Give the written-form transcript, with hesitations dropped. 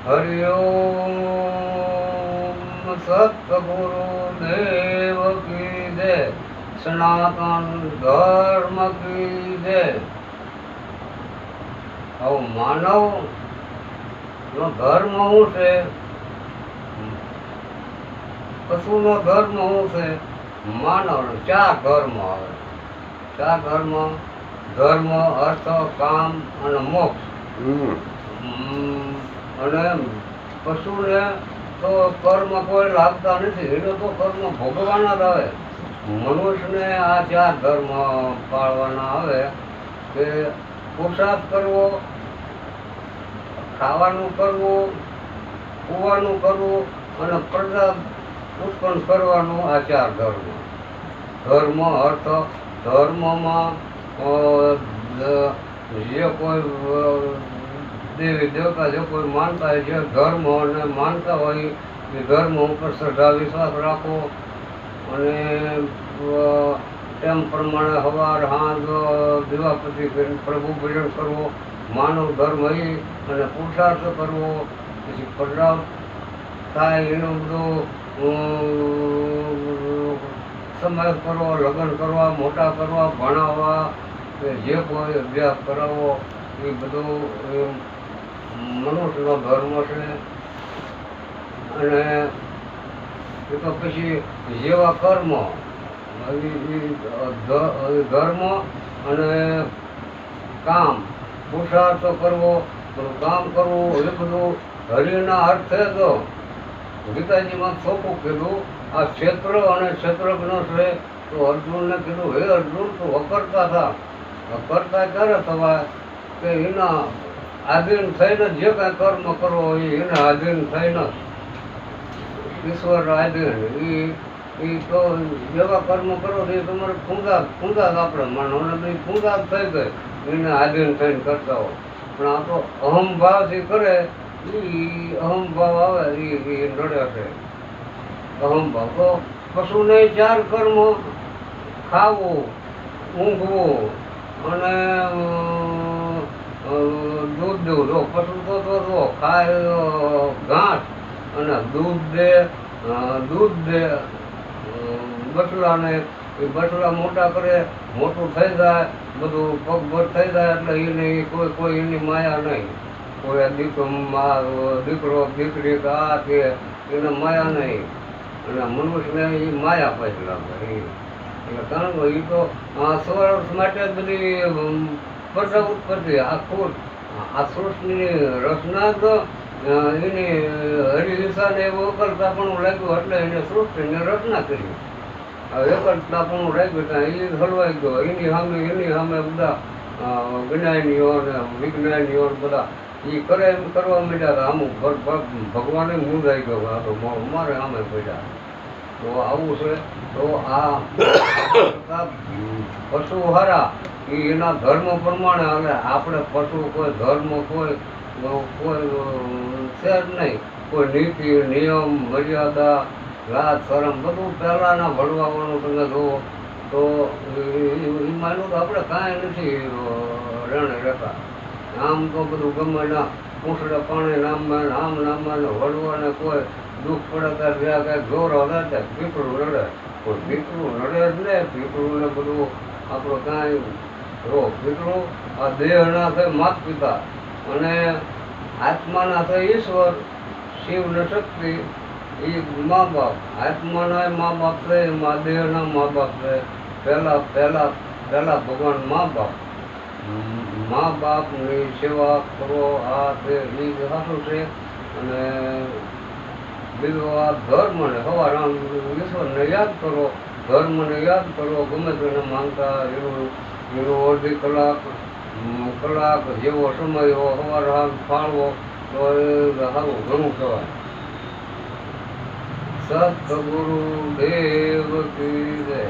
હરિ ઓમ સતગુરુદેવ કી જય. સનાતન ધર્મ કી જય. હવે માનવ નો ધર્મ શું છે? પશુ નો ધર્મ શું છે? માનવ ચાર ધર્મ આવે. ચાર ધર્મ: ધર્મ, અર્થ, કામ અને મોક્ષ. અને પશુને તો કર્મ કોઈ લાગતા નથી, એને તો કર્મ ભોગવાના જ આવે. મનુષ્યને આ ચાર ધર્મ પાળવાના આવે કે પુરુષાર્થ કરવો, ખાવાનું કરવું, કૂવાનું કરવું અને પ્રજા ઉત્પન્ન કરવાનું. આ ચાર ધર્મ. ધર્મ, અર્થ, ધર્મમાં જે કોઈ દેવી દેવતા જે કોઈ માનતા હોય, જે ધર્મ અને માનતા હોય એ ધર્મ ઉપર શ્રદ્ધા વિશ્વાસ રાખવો અને તેમ પ્રમાણે સવાર સાંજ દીવાપતિ કરીને પ્રભુ ભજન કરવો. માનવ ધર્મ એ અને પુરુષાર્થ કરવો, પછી પ્રજા થાય એનું બધું સમાવેશ કરવો, લગ્ન કરવા, મોટા કરવા, ભણાવવા કે જે કોઈ અભ્યાસ કરાવવો, એ બધું મનુષ્યનો ધર્મ છે. અને એ તો પછી જેવા કર્મ ધર્મ અને કામ, પુરુષાર્થ કરવો, કામ કરવું, એ બધું હરિના અર્થે તો ગીતાજીમાં ચોખ્ખું કીધું. આ ક્ષેત્ર અને ક્ષેત્રજ્ઞ છે. તો અર્જુનને કીધું, હે અર્જુન, તું અકર્તા થા. અકર્તા ક્યારે થવાય? કે એના આધીન થઈને જે કાંઈ કર્મ કરવો હોય એને આધીન થઈને ઈશ્વર આધીન એ તો જેવા કર્મ કરો તો એ તમારે પૂંજા જ આપણે માનો અને એ પૂંજા જ થઈ ગઈ એને આધીન થઈને કરતા હો. પણ આ તો અહમભાવથી કરે, એ અહમભાવ આવે એ નડે છે. અહમભાવ તો પશુને ચાર કર્મ: ખાવું, ઊંઘવું અને દૂધ દેવું. જો પશુ તો ખાય ઘાસ અને દૂધ દે બસલાને. એ બસલા મોટા કરે, મોટું થઈ જાય, બધું પગભર થઈ જાય એટલે એને કોઈ એની માયા નહીં. કોઈ દીકરો દીકરી કે આ કે એને માયા નહીં. અને મનુષ્યને એ માયા પછી લાગે. એટલે કારણ કે એ તો સ્વર્થ માટે જ બધી પ્રજા ઉત્પત્તિ. આ સૃષ્ટિની રચના તો એની હરિહિંસાને એવું એકલતાપણું લાગ્યું એટલે એને સૃષ્ટિની રચના કરી. એકલતાપણું લાગ્યું ત્યાં એ હલવાઈ ગયો. એની સામે બધા જ્ઞાનીઓ ને વિજ્ઞાનીઓ બધા એ કરે એમ કરવા માંડ્યા. અમુક ભગવાને મૂંઝાઈ ગયો. આ તો મારે સામે પડ્યા. તો આવું છે. તો આ પશુ હારા એ એના ધર્મ પ્રમાણે. હવે આપણે પશુ કોઈ ધર્મ કોઈ છે જ નહીં. કોઈ નીતિ નિયમ મર્યાદા લાજ શરમ બધું પહેલાંના ભળવાનું તમે જુઓ તો એમાં તો આપણે કાંઈ નથી રણે રહેતા. આમ તો બધું ગમે ના પૂંછડે પાણી નામમાં નામમાં વળવાને કોઈ દુઃખ પડે ત્યારે જ્યાં કાંઈક જોર હશે ત્યાં પીપળું નડે. કોઈ પીપળું નડે જ ને. પીપળુંને બધું આપણું કાંઈ પીપળું આ દેહના છે માતા પિતા અને આત્માના છે ઈશ્વર, શિવ ને શક્તિ. એ મા બાપ. આત્માના મા બાપ છે, દેહના મા બાપ છે. પહેલા ભગવાન મા બાપ. મા બાપની સેવા કરો. આ તે એ સાચું છે. અને બીજું આ ધર્મને સવાર ઈશ્વરને યાદ કરો, ધર્મને યાદ કરો. ગમે તેને માનતા એનું અડધી કલાક જેવો સમય હો સવાર સાંજ ફાળવો તો એ સારું ઘણું કહેવાય. સતગુરુદેવ કી જય.